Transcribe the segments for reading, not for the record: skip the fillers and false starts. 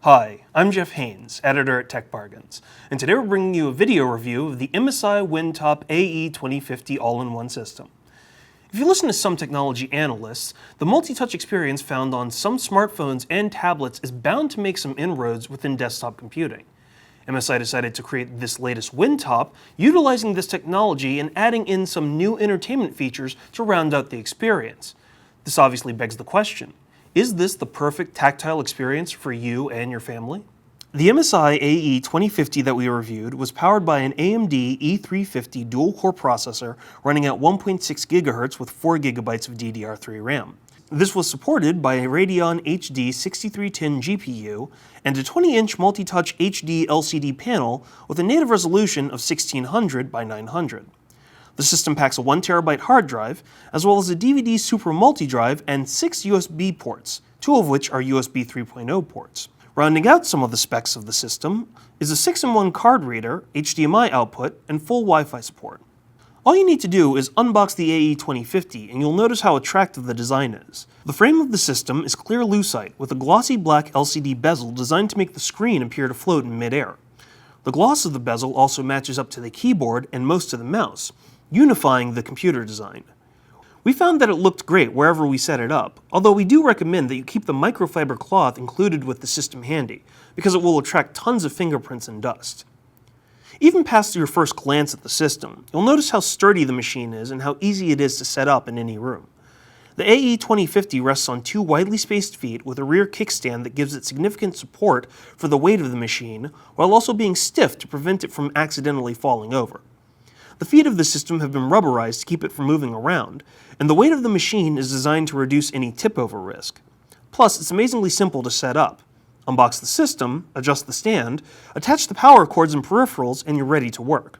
Hi, I'm Jeff Haynes, editor at Tech Bargains, and today we're bringing you a video review of the MSI Windtop AE 2050 all-in-one system. If you listen to some technology analysts, the multi-touch experience found on some smartphones and tablets is bound to make some inroads within desktop computing. MSI decided to create this latest Windtop, utilizing this technology and adding in some new entertainment features to round out the experience. This obviously begs the question: is this the perfect tactile experience for you and your family? The MSI AE 2050 that we reviewed was powered by an AMD E350 dual-core processor running at 1.6 GHz with 4 GB of DDR3 RAM. This was supported by a Radeon HD 6310 GPU and a 20-inch multi-touch HD LCD panel with a native resolution of 1600 by 900. The system packs a 1TB hard drive, as well as a DVD Super Multi-Drive and 6 USB ports, 2 of which are USB 3.0 ports. Rounding out some of the specs of the system is a 6-in-1 card reader, HDMI output, and full Wi-Fi support. All you need to do is unbox the AE 2050 and you'll notice how attractive the design is. The frame of the system is clear lucite with a glossy black LCD bezel designed to make the screen appear to float in mid-air. The gloss of the bezel also matches up to the keyboard and most of the mouse, unifying the computer design. We found that it looked great wherever we set it up, although we do recommend that you keep the microfiber cloth included with the system handy, because it will attract tons of fingerprints and dust. Even past your first glance at the system, you'll notice how sturdy the machine is and how easy it is to set up in any room. The AE 2050 rests on 2 widely spaced feet with a rear kickstand that gives it significant support for the weight of the machine, while also being stiff to prevent it from accidentally falling over. The feet of the system have been rubberized to keep it from moving around, and the weight of the machine is designed to reduce any tip-over risk. Plus, it's amazingly simple to set up. Unbox the system, adjust the stand, attach the power cords and peripherals, and you're ready to work.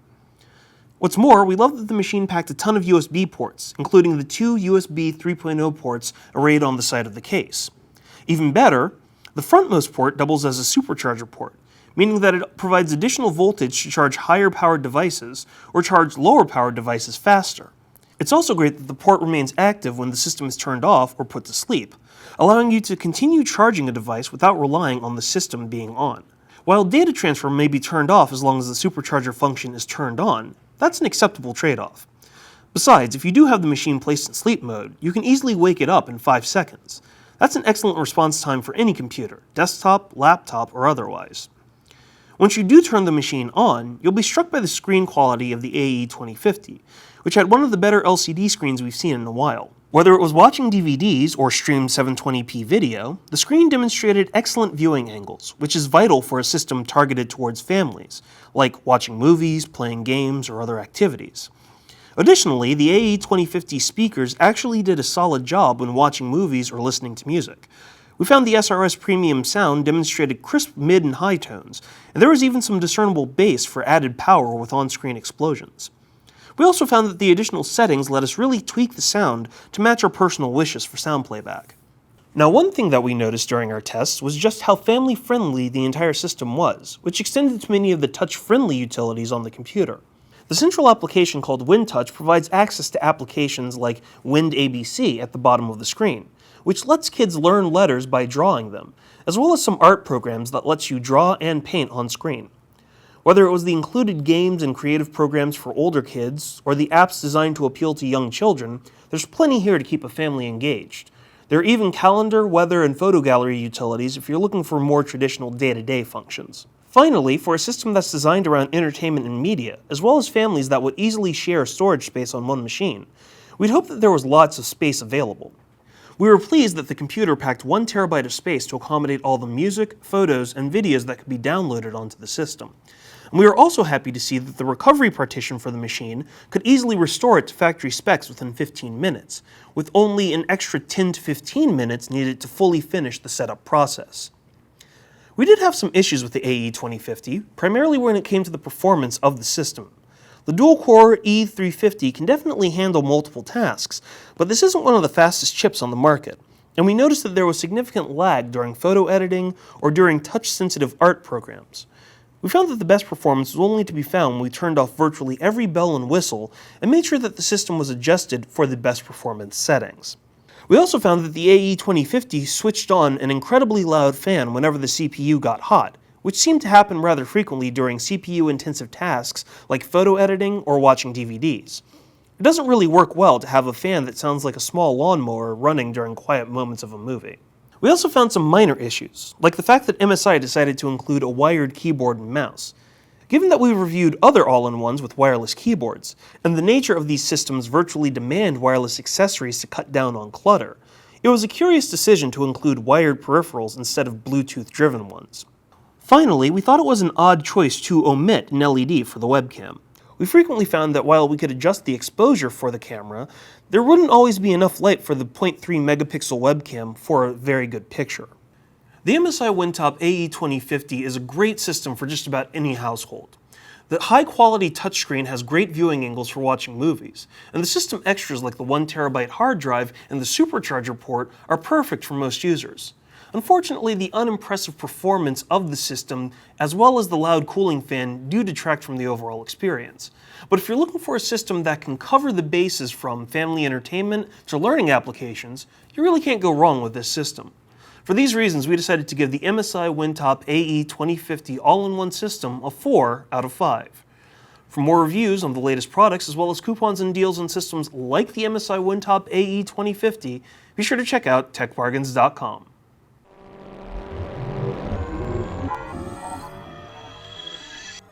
What's more, we love that the machine packed a ton of USB ports, including the 2 USB 3.0 ports arrayed on the side of the case. Even better, the frontmost port doubles as a supercharger port, meaning that it provides additional voltage to charge higher-powered devices or charge lower-powered devices faster. It's also great that the port remains active when the system is turned off or put to sleep, allowing you to continue charging a device without relying on the system being on. While data transfer may be turned off as long as the supercharger function is turned on, that's an acceptable trade-off. Besides, if you do have the machine placed in sleep mode, you can easily wake it up in 5 seconds. That's an excellent response time for any computer, desktop, laptop, or otherwise. Once you do turn the machine on, you'll be struck by the screen quality of the AE 2050, which had one of the better LCD screens we've seen in a while. Whether it was watching DVDs or streamed 720p video, the screen demonstrated excellent viewing angles, which is vital for a system targeted towards families, like watching movies, playing games, or other activities. Additionally, the AE 2050 speakers actually did a solid job when watching movies or listening to music. We found the SRS premium sound demonstrated crisp mid and high tones, and there was even some discernible bass for added power with on-screen explosions. We also found that the additional settings let us really tweak the sound to match our personal wishes for sound playback. Now, one thing that we noticed during our tests was just how family-friendly the entire system was, which extended to many of the touch-friendly utilities on the computer. The central application called WindTouch provides access to applications like WindABC at the bottom of the screen, which lets kids learn letters by drawing them, as well as some art programs that lets you draw and paint on screen. Whether it was the included games and creative programs for older kids, or the apps designed to appeal to young children, there's plenty here to keep a family engaged. There are even calendar, weather, and photo gallery utilities if you're looking for more traditional day-to-day functions. Finally, for a system that's designed around entertainment and media, as well as families that would easily share storage space on one machine, we'd hope that there was lots of space available. We were pleased that the computer packed 1 TB of space to accommodate all the music, photos, and videos that could be downloaded onto the system. And we were also happy to see that the recovery partition for the machine could easily restore it to factory specs within 15 minutes, with only an extra 10 to 15 minutes needed to fully finish the setup process. We did have some issues with the AE 2050, primarily when it came to the performance of the system. The dual-core E350 can definitely handle multiple tasks, but this isn't one of the fastest chips on the market, and we noticed that there was significant lag during photo editing or during touch-sensitive art programs. We found that the best performance was only to be found when we turned off virtually every bell and whistle and made sure that the system was adjusted for the best performance settings. We also found that the AE 2050 switched on an incredibly loud fan whenever the CPU got hot, which seemed to happen rather frequently during CPU-intensive tasks like photo editing or watching DVDs. It doesn't really work well to have a fan that sounds like a small lawnmower running during quiet moments of a movie. We also found some minor issues, like the fact that MSI decided to include a wired keyboard and mouse. Given that we've reviewed other all-in-ones with wireless keyboards, and the nature of these systems virtually demand wireless accessories to cut down on clutter, it was a curious decision to include wired peripherals instead of Bluetooth-driven ones. Finally, we thought it was an odd choice to omit an LED for the webcam. We frequently found that while we could adjust the exposure for the camera, there wouldn't always be enough light for the 0.3 megapixel webcam for a very good picture. The MSI Windtop AE 2050 is a great system for just about any household. The high-quality touchscreen has great viewing angles for watching movies, and the system extras like the 1TB hard drive and the supercharger port are perfect for most users. Unfortunately, the unimpressive performance of the system, as well as the loud cooling fan, do detract from the overall experience. But if you're looking for a system that can cover the bases from family entertainment to learning applications, you really can't go wrong with this system. For these reasons, we decided to give the MSI Windtop AE 2050 all-in-one system a 4 out of 5. For more reviews on the latest products, as well as coupons and deals on systems like the MSI Windtop AE 2050, be sure to check out techbargains.com.